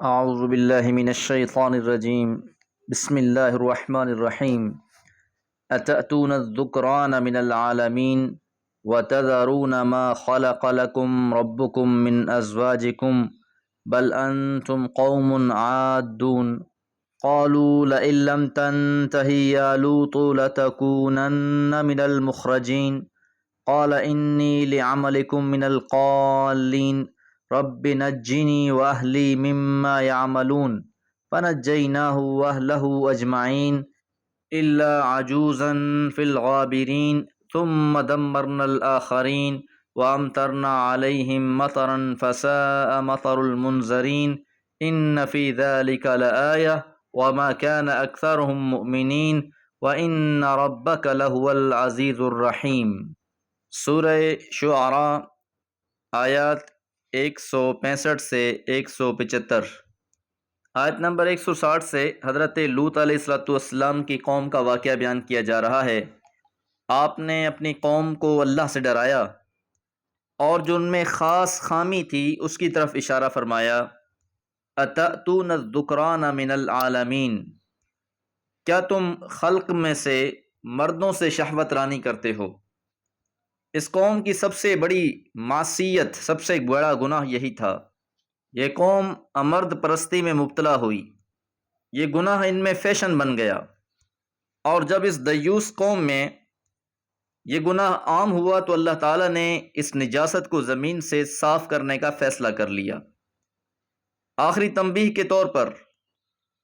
اعوذ باللہ من الشیطان الرجیم بسم اللہ الرحمن الرحیم اتأتون الذکران من العالمین وتذرون ما خلق لكم ربكم من ازواجكم بل انتم قوم عادون قالوا لئن لم تنته يا لوط لتكونن من المخرجين قال انی لعملکم من القالین رب نجنی واہلی مما یعملون فنجیناہ واہلہ اجمعین الا عجوزا فی الغابرین ثم دمرنا الآخرین وامطرنا علیہم مطرا فساء مطر المنذرین ان فی ذلک لآیہ وما كان اکثرهم مؤمنین وان ربک لہو العزیز الرحیم۔ سورہ شعراء آیات 165 سے 175۔ آیت نمبر 160 سے حضرت لوط علیہ السلام کی قوم کا واقعہ بیان کیا جا رہا ہے۔ آپ نے اپنی قوم کو اللہ سے ڈرایا اور جو ان میں خاص خامی تھی اس کی طرف اشارہ فرمایا۔ اتأتون الذکران من العالمین، کیا تم خلق میں سے مردوں سے شہوت رانی کرتے ہو؟ اس قوم کی سب سے بڑی معصیت، سب سے بڑا گناہ یہی تھا۔ یہ قوم مرد پرستی میں مبتلا ہوئی، یہ گناہ ان میں فیشن بن گیا، اور جب اس دیوس قوم میں یہ گناہ عام ہوا تو اللہ تعالیٰ نے اس نجاست کو زمین سے صاف کرنے کا فیصلہ کر لیا۔ آخری تنبیہ کے طور پر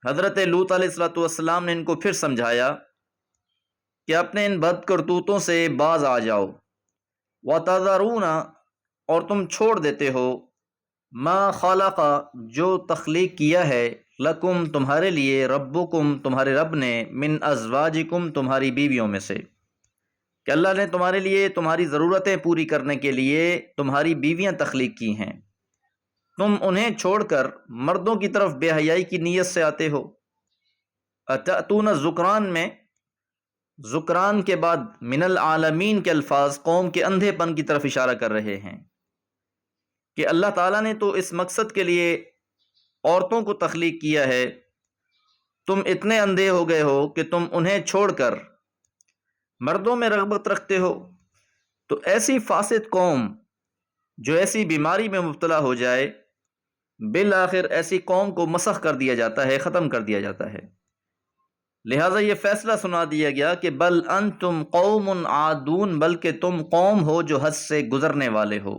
حضرت لوط علیہ السلام نے ان کو پھر سمجھایا کہ اپنے ان بد کرتوتوں سے باز آ جاؤ۔ وَتَذَرُونَ، اور تم چھوڑ دیتے ہو، ما خلق، جو تخلیق کیا ہے، لکم، تمہارے لیے، ربکم، تمہارے رب نے، من ازواجکم، تمہاری بیویوں میں سے، کہ اللہ نے تمہارے لیے تمہاری ضرورتیں پوری کرنے کے لیے تمہاری بیویاں تخلیق کی ہیں، تم انہیں چھوڑ کر مردوں کی طرف بے حیائی کی نیت سے آتے ہو۔ اتأتون الذکران میں ذکران کے بعد من العالمین کے الفاظ قوم کے اندھے پن کی طرف اشارہ کر رہے ہیں کہ اللہ تعالیٰ نے تو اس مقصد کے لیے عورتوں کو تخلیق کیا ہے، تم اتنے اندھے ہو گئے ہو کہ تم انہیں چھوڑ کر مردوں میں رغبت رکھتے ہو۔ تو ایسی فاسد قوم جو ایسی بیماری میں مبتلا ہو جائے، بالآخر ایسی قوم کو مسخ کر دیا جاتا ہے، ختم کر دیا جاتا ہے۔ لہٰذا یہ فیصلہ سنا دیا گیا کہ بل انتم قوم عادون، بلکہ تم قوم ہو جو حد سے گزرنے والے ہو۔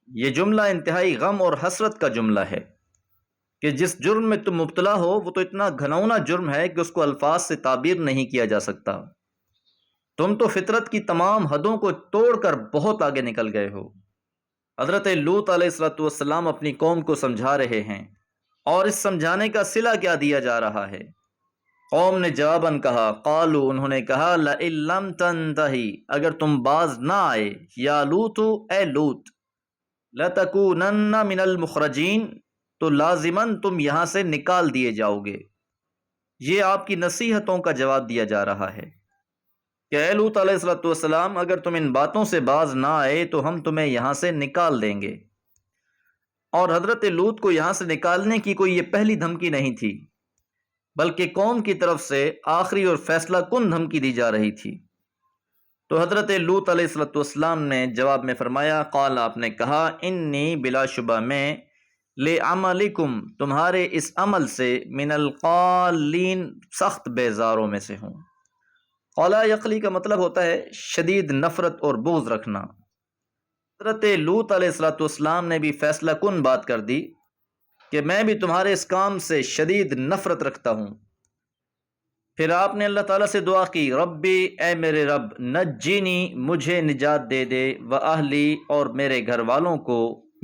یہ جملہ انتہائی غم اور حسرت کا جملہ ہے کہ جس جرم میں تم مبتلا ہو وہ تو اتنا گھناؤنا جرم ہے کہ اس کو الفاظ سے تعبیر نہیں کیا جا سکتا۔ تم تو فطرت کی تمام حدوں کو توڑ کر بہت آگے نکل گئے ہو۔ حضرت لوط علیہ السلام اپنی قوم کو سمجھا رہے ہیں، اور اس سمجھانے کا صلہ کیا دیا جا رہا ہے؟ قوم نے جواباً کہا، قالو، انہوں نے کہا، لئن لم تنتہی، اگر تم باز نہ آئے، یا لوط، اے لوط، لتکونن من المخرجین، تو لازماً تم یہاں سے نکال دیے جاؤ گے۔ یہ آپ کی نصیحتوں کا جواب دیا جا رہا ہے کہ اے لوط علیہ السلام، اگر تم ان باتوں سے باز نہ آئے تو ہم تمہیں یہاں سے نکال دیں گے۔ اور حضرت لوط کو یہاں سے نکالنے کی کوئی یہ پہلی دھمکی نہیں تھی، بلکہ قوم کی طرف سے آخری اور فیصلہ کن دھمکی دی جا رہی تھی۔ تو حضرت لوط علیہ السلام نے جواب میں فرمایا، قال، آپ نے کہا، انی، بلا شبہ میں، لعملکم، تمہارے اس عمل سے، من القالین، سخت بیزاروں میں سے ہوں۔ قالا یقلی کا مطلب ہوتا ہے شدید نفرت اور بغض رکھنا۔ حضرت لوط علیہ السلام نے بھی فیصلہ کن بات کر دی کہ میں بھی تمہارے اس کام سے شدید نفرت رکھتا ہوں۔ پھر آپ نے اللہ تعالیٰ سے دعا کی، ربی، اے میرے رب، نجینی، مجھے نجات دے دے، واہلی، اور میرے گھر والوں کو،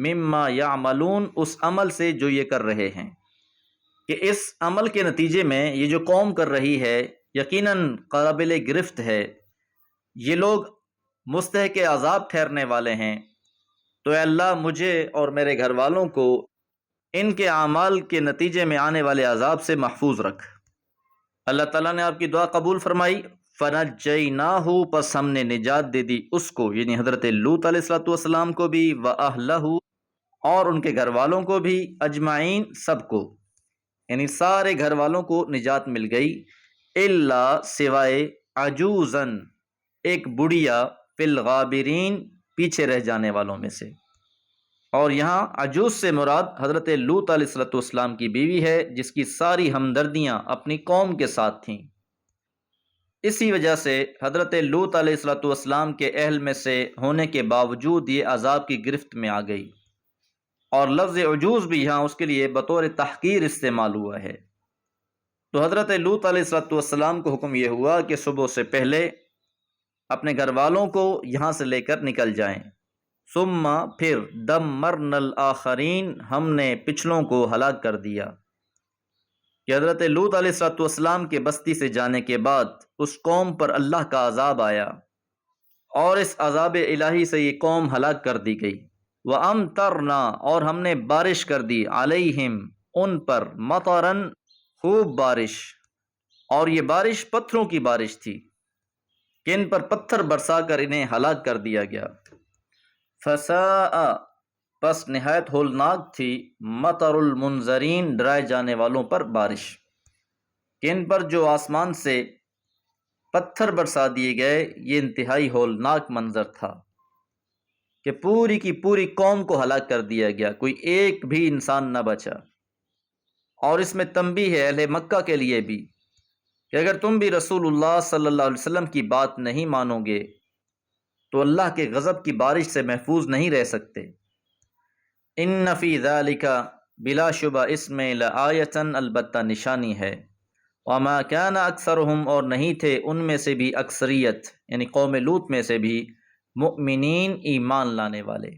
مما یعملون، اس عمل سے جو یہ کر رہے ہیں، کہ اس عمل کے نتیجے میں یہ جو قوم کر رہی ہے یقیناً قابل گرفت ہے، یہ لوگ مستحق عذاب ٹھہرنے والے ہیں۔ تو اے اللہ، مجھے اور میرے گھر والوں کو ان کے اعمال کے نتیجے میں آنے والے عذاب سے محفوظ رکھ۔ اللہ تعالیٰ نے آپ کی دعا قبول فرمائی۔ فَنَجَّيْنَاهُ، پس ہم نے نجات دے دی اس کو، یعنی حضرت لوط علیہ السلام کو بھی، وَأَهْلَهُ، اور ان کے گھر والوں کو بھی، اجمعین، سب کو۔ یعنی سارے گھر والوں کو نجات مل گئی، الا سوائے عجوزن ایک بڑھیا، فی الغابرین پیچھے رہ جانے والوں میں سے۔ اور یہاں عجوز سے مراد حضرت لوط علیہ السلام کی بیوی ہے، جس کی ساری ہمدردیاں اپنی قوم کے ساتھ تھیں۔ اسی وجہ سے حضرت لوط علیہ السلام کے اہل میں سے ہونے کے باوجود یہ عذاب کی گرفت میں آ گئی، اور لفظ عجوز بھی یہاں اس کے لیے بطور تحقیر استعمال ہوا ہے۔ تو حضرت لوط علیہ السلام کو حکم یہ ہوا کہ صبح سے پہلے اپنے گھر والوں کو یہاں سے لے کر نکل جائیں۔ ثم پھر دمرنا الآخرین ہم نے پچھلوں کو ہلاک کر دیا، کہ حضرت لوط علیہ السلام کے بستی سے جانے کے بعد اس قوم پر اللہ کا عذاب آیا، اور اس عذاب الہی سے یہ قوم ہلاک کر دی گئی۔ وَأَمْطَرْنَا اور ہم نے بارش کر دی، عَلَيْهِمْ ان پر، مطرن خوب بارش، اور یہ بارش پتھروں کی بارش تھی کہ ان پر پتھر برسا کر انہیں ہلاک کر دیا گیا۔ فَسَاءَ پس نہایت ہولناک تھی، مطر المنذرین ڈرائے جانے والوں پر بارش، کہ ان پر جو آسمان سے پتھر برسا دیے گئے، یہ انتہائی ہولناک منظر تھا کہ پوری کی پوری قوم کو ہلاک کر دیا گیا، کوئی ایک بھی انسان نہ بچا۔ اور اس میں تنبیہ ہے اہل مکہ کے لیے بھی کہ اگر تم بھی رسول اللہ صلی اللہ علیہ وسلم کی بات نہیں مانو گے تو اللہ کے غضب کی بارش سے محفوظ نہیں رہ سکتے۔ ان فی ذالک بلا شبہ اس میں لآیۃ البتہ نشانی ہے، وما کان اکثرہم اور نہیں تھے ان میں سے بھی اکثریت یعنی قوم لوط میں سے بھی، مؤمنین ایمان لانے والے۔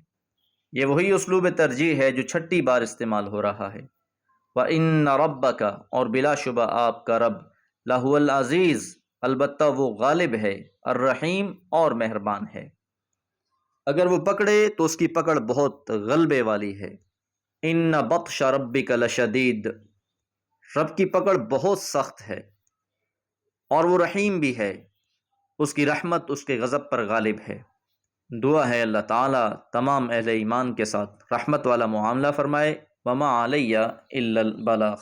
یہ وہی اسلوب ترجیح ہے جو 6 بار استعمال ہو رہا ہے۔ وَإِنَّ رَبَّكَ اور بلا شبہ آپ کا رب، لَهُوَ الْعَزِيزُ البتہ وہ غالب ہے، الرحیم اور مہربان ہے۔ اگر وہ پکڑے تو اس کی پکڑ بہت غلبے والی ہے۔ ان بطش ربک لشدید رب کی پکڑ بہت سخت ہے، اور وہ رحیم بھی ہے، اس کی رحمت اس کے غضب پر غالب ہے۔ دعا ہے اللہ تعالیٰ تمام اہل ایمان کے ساتھ رحمت والا معاملہ فرمائے۔ وما علیہ الا البلاغ۔